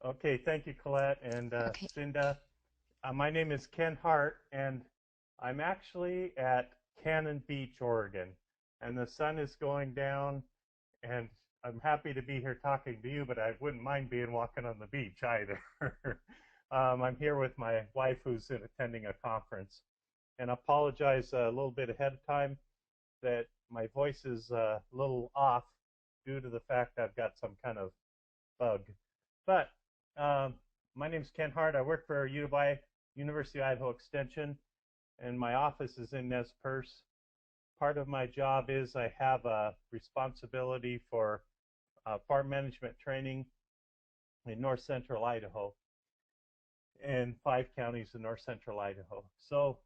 Okay, thank you, Colette and Okay. Cinda. My name is Ken Hart, and I'm actually at Cannon Beach, Oregon. And the sun is going down, and I'm happy to be here talking to you, but I wouldn't mind being walking on the beach either. I'm here with my wife who's attending a conference. And I apologize a little bit ahead of time that my voice is a little off due to the fact I've got some kind of bug. But um, my name is Ken Hart. I work for University of Idaho Extension, and my office is in Nez Perce. Part of my job is I have a responsibility for farm management training in north central Idaho and 5 counties in north central Idaho. So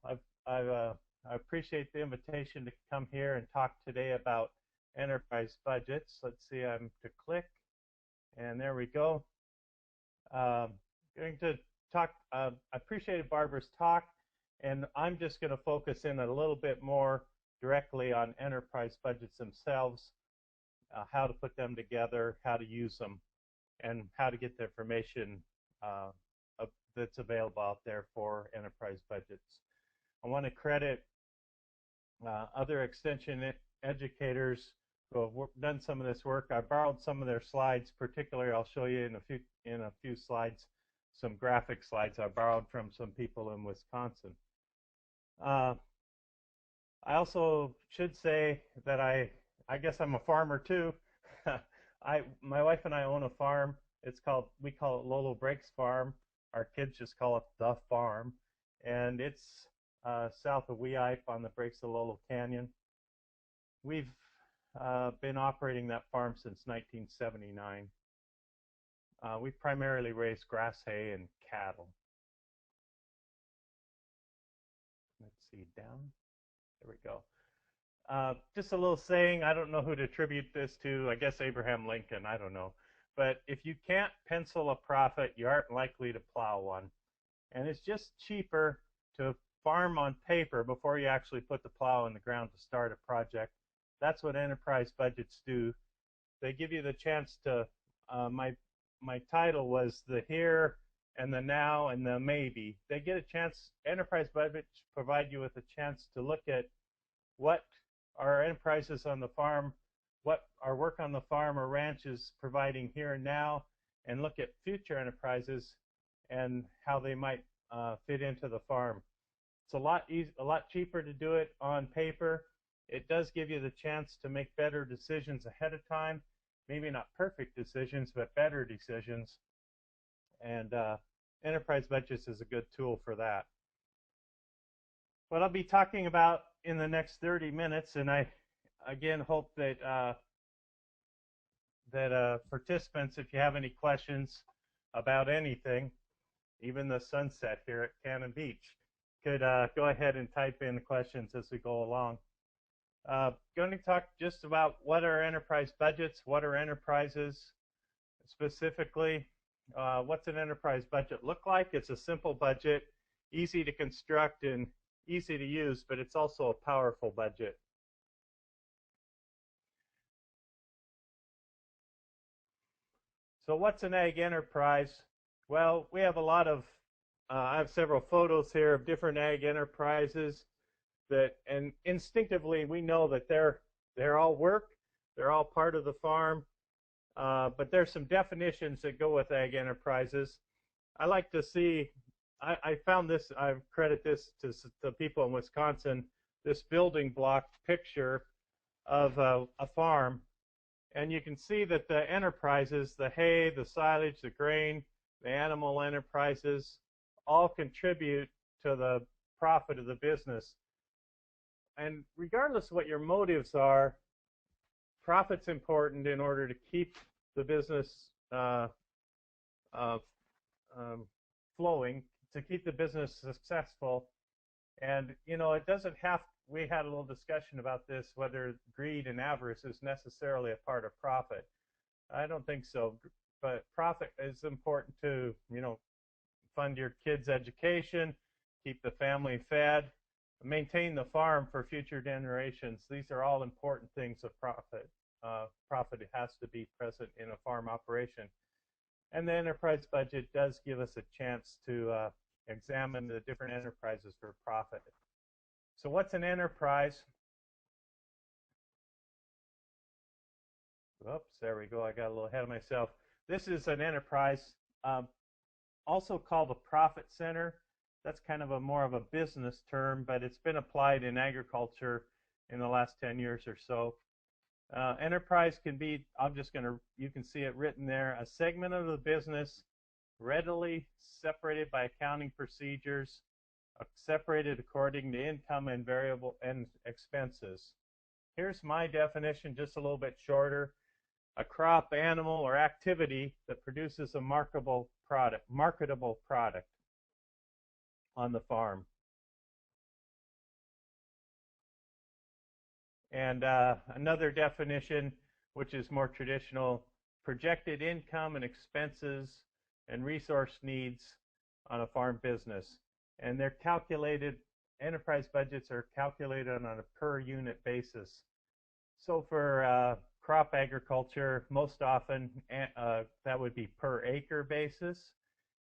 I appreciate the invitation to come here and talk today about enterprise budgets. Let's see, I'm to click, and there we go. Going to talk. I appreciated Barbara's talk, and I'm just going to focus in a little bit more directly on enterprise budgets themselves, how to put them together, how to use them, and how to get the information that's available out there for enterprise budgets. I want to credit other extension educators who have done some of this work. I borrowed some of their slides, particularly I'll show you in a few slides, some graphic slides I borrowed from some people in Wisconsin. I also should say that I guess I'm a farmer too. My wife and I own a farm. We call it Lolo Breaks Farm. Our kids just call it the farm, and it's south of Weippe on the Breaks of Lolo Canyon. We've been operating that farm since 1979. We primarily raise grass, hay, and cattle. Let's see, down. There we go. Just a little saying, I don't know who to attribute this to. I guess Abraham Lincoln, I don't know. But if you can't pencil a profit, you aren't likely to plow one. And it's just cheaper to farm on paper before you actually put the plow in the ground to start a project. That's what enterprise budgets do. They give you the chance to, my title was the here and the now and the maybe. They get a chance, enterprise budgets provide you with a chance to look at what our enterprises on the farm, what our work on the farm or ranch is providing here and now, and look at future enterprises and how they might fit into the farm. It's a lot cheaper to do it on paper. It does give you the chance to make better decisions ahead of time. Maybe not perfect decisions, but better decisions. And enterprise budgets is a good tool for that. What I'll be talking about in the next 30 minutes, and I again hope that participants, if you have any questions about anything, even the sunset here at Cannon Beach, could go ahead and type in questions as we go along. Going to talk just about what are enterprise budgets, what are enterprises specifically. What's an enterprise budget look like? It's a simple budget, easy to construct and easy to use, but it's also a powerful budget. So what's an ag enterprise? Well, we have a lot of, I have several photos here of different ag enterprises and instinctively we know that they're all work, they're all part of the farm, but there's some definitions that go with ag enterprises. I like to see, I found this, I credit this to the people in Wisconsin, this building block picture of a farm. And you can see that the enterprises, the hay, the silage, the grain, the animal enterprises, all contribute to the profit of the business. And regardless of what your motives are, profit's important in order to keep the business flowing, to keep the business successful. And, you know, it doesn't have, we had a little discussion about this, whether greed and avarice is necessarily a part of profit. I don't think so, but profit is important to, you know, fund your kids' education, keep the family fed, maintain the farm for future generations. These are all important things of profit. Profit has to be present in a farm operation. And the enterprise budget does give us a chance to examine the different enterprises for profit. So what's an enterprise? Oops, there we go. I got a little ahead of myself. This is an enterprise, also called a profit center. That's kind of more of a business term, but it's been applied in agriculture in the last 10 years or so. Enterprise can be, you can see it written there, a segment of the business readily separated by accounting procedures, separated according to income and variable and expenses. Here's my definition, just a little bit shorter. A crop, animal, or activity that produces a marketable product on the farm. And another definition, which is more traditional, projected income and expenses and resource needs on a farm business. And they're calculated, enterprise budgets are calculated on a per unit basis. So for crop agriculture, most often that would be per acre basis,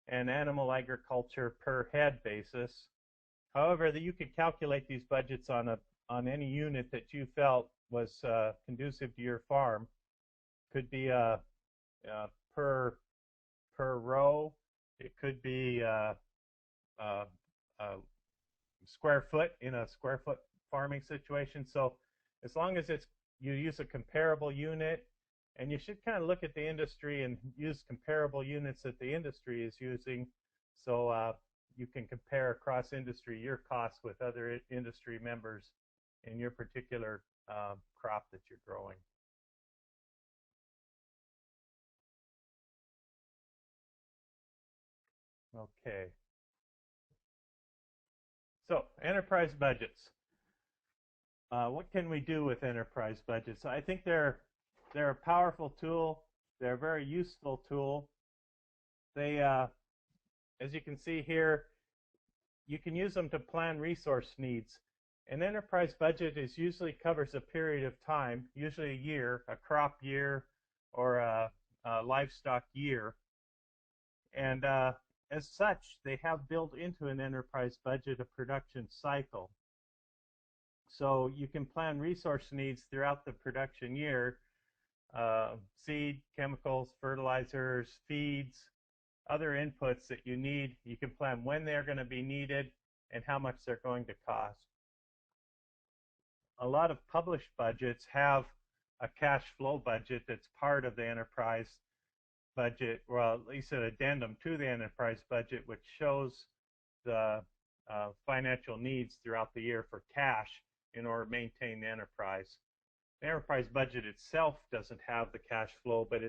and animal agriculture per head basis. However, you could calculate these budgets on any unit that you felt was conducive to your farm. Could be per row. It could be square foot in a square foot farming situation. So as long as you use a comparable unit, and you should kind of look at the industry and use comparable units that the industry is using, so you can compare across industry your costs with other industry members in your particular crop that you're growing. Okay. So enterprise budgets. What can we do with enterprise budgets? I think they're a powerful tool. They're a very useful tool. They, as you can see here, you can use them to plan resource needs. An enterprise budget usually covers a period of time, usually a year, a crop year, or a livestock year. And as such, they have built into an enterprise budget a production cycle. So you can plan resource needs throughout the production year, seed, chemicals, fertilizers, feeds, other inputs that you need. You can plan when they're going to be needed and how much they're going to cost. A lot of published budgets have a cash flow budget that's part of the enterprise budget, well, at least an addendum to the enterprise budget, which shows the financial needs throughout the year for cash in order to maintain the enterprise. The enterprise budget itself doesn't have the cash flow, but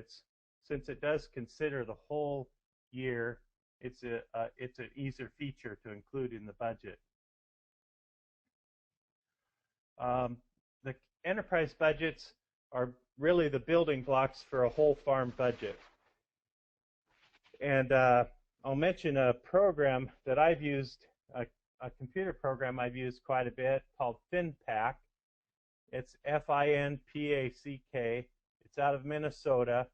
since it does consider the whole year, it's an easier feature to include in the budget. The enterprise budgets are really the building blocks for a whole farm budget. And I'll mention a program that I've used, a computer program I've used quite a bit called FinPack. It's FINPACK. It's out of Minnesota.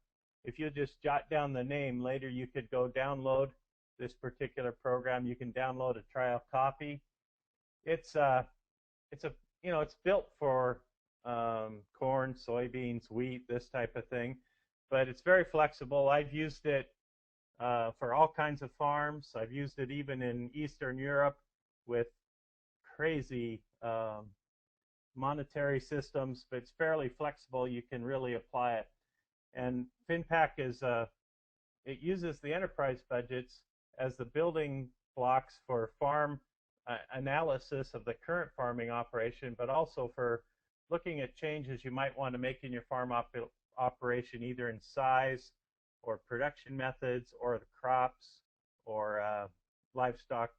If you just jot down the name later, you could go download this particular program. You can download a trial copy. It's built for corn, soybeans, wheat, this type of thing, but it's very flexible. I've used it for all kinds of farms. I've used it even in Eastern Europe with crazy monetary systems, but it's fairly flexible. You can really apply it. And FinPack it uses the enterprise budgets as the building blocks for farm analysis of the current farming operation, but also for looking at changes you might want to make in your farm operation, either in size or production methods or the crops or livestock,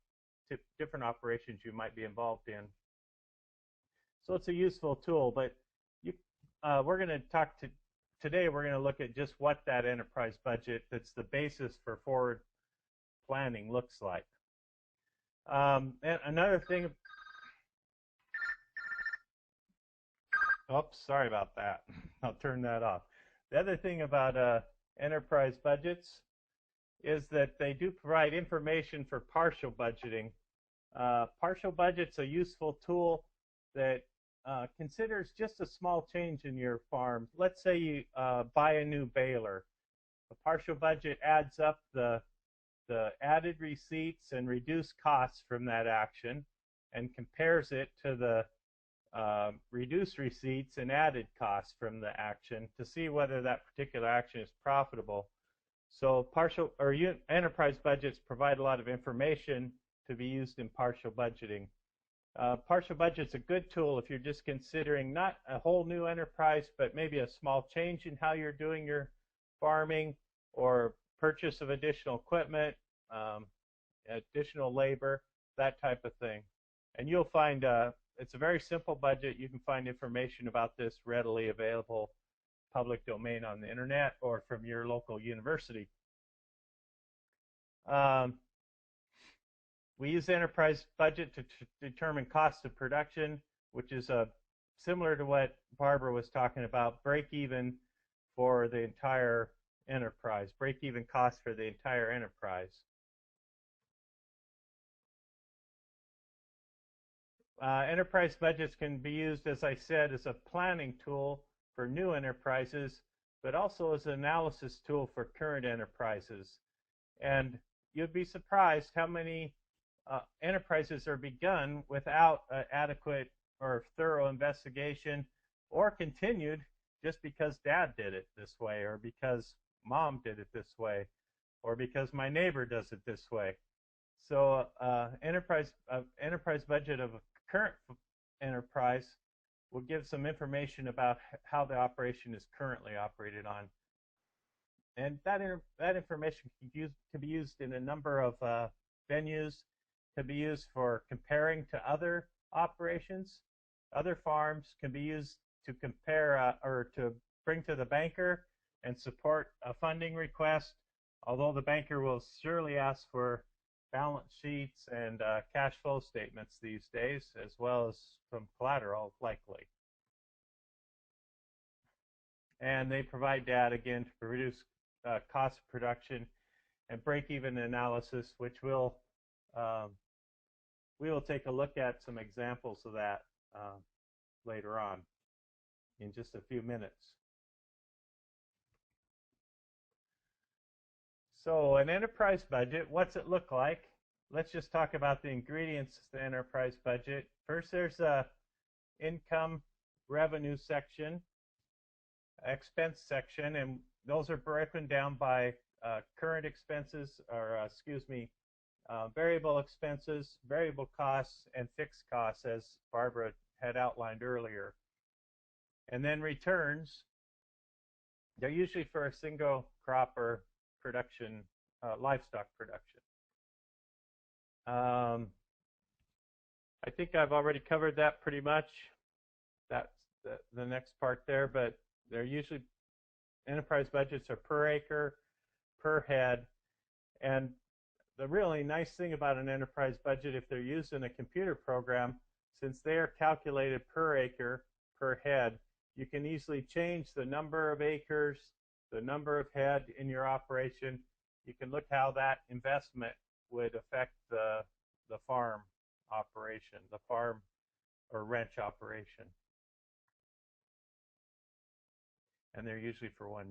different operations you might be involved in. So it's a useful tool, but we're going to talk today we're going to look at just what that enterprise budget that's the basis for forward planning looks like. And another thing, oops, sorry about that. I'll turn that off. The other thing about enterprise budgets, is that they do provide information for partial budgeting. Partial budget's a useful tool that considers just a small change in your farm. Let's say you buy a new baler. A partial budget adds up the added receipts and reduced costs from that action and compares it to the reduced receipts and added costs from the action to see whether that particular action is profitable. So partial or enterprise budgets provide a lot of information to be used in partial budgeting. Partial budget's a good tool if you're just considering not a whole new enterprise, but maybe a small change in how you're doing your farming or purchase of additional equipment, additional labor, that type of thing. And you'll find it's a very simple budget. You can find information about this readily available, public domain on the internet or from your local university. We use the enterprise budget to determine cost of production, which is similar to what Barbara was talking about, break even for the entire enterprise, break even cost for the entire enterprise. Enterprise budgets can be used, as I said, as a planning tool for new enterprises, but also as an analysis tool for current enterprises. And you'd be surprised how many enterprises are begun without adequate or thorough investigation, or continued just because dad did it this way, or because mom did it this way, or because my neighbor does it this way. So enterprise budget of a current enterprise will give some information about how the operation is currently operated on. And that information can be used in a number of venues, can be used for comparing to other operations. Other farms can be used to compare or to bring to the banker and support a funding request, although the banker will surely ask for balance sheets and cash flow statements these days, as well as some collateral, likely. And they provide data, again, to reduce cost of production and break-even analysis, which we will take a look at some examples of that later on in just a few minutes. So an enterprise budget, what's it look like? Let's just talk about the ingredients of the enterprise budget. First, there's a income revenue section, expense section, and those are broken down by current expenses, or variable expenses, variable costs, and fixed costs, as Barbara had outlined earlier. And then returns, they're usually for a single crop or production, livestock production. I think I've already covered that pretty much. That's the next part there, but they're usually, enterprise budgets are per acre, per head, and the really nice thing about an enterprise budget, if they're used in a computer program, since they are calculated per acre, per head, you can easily change the number of acres, the number of head in your operation. You can look how that investment would affect the farm operation, the farm or ranch operation. And they're usually for 1 year.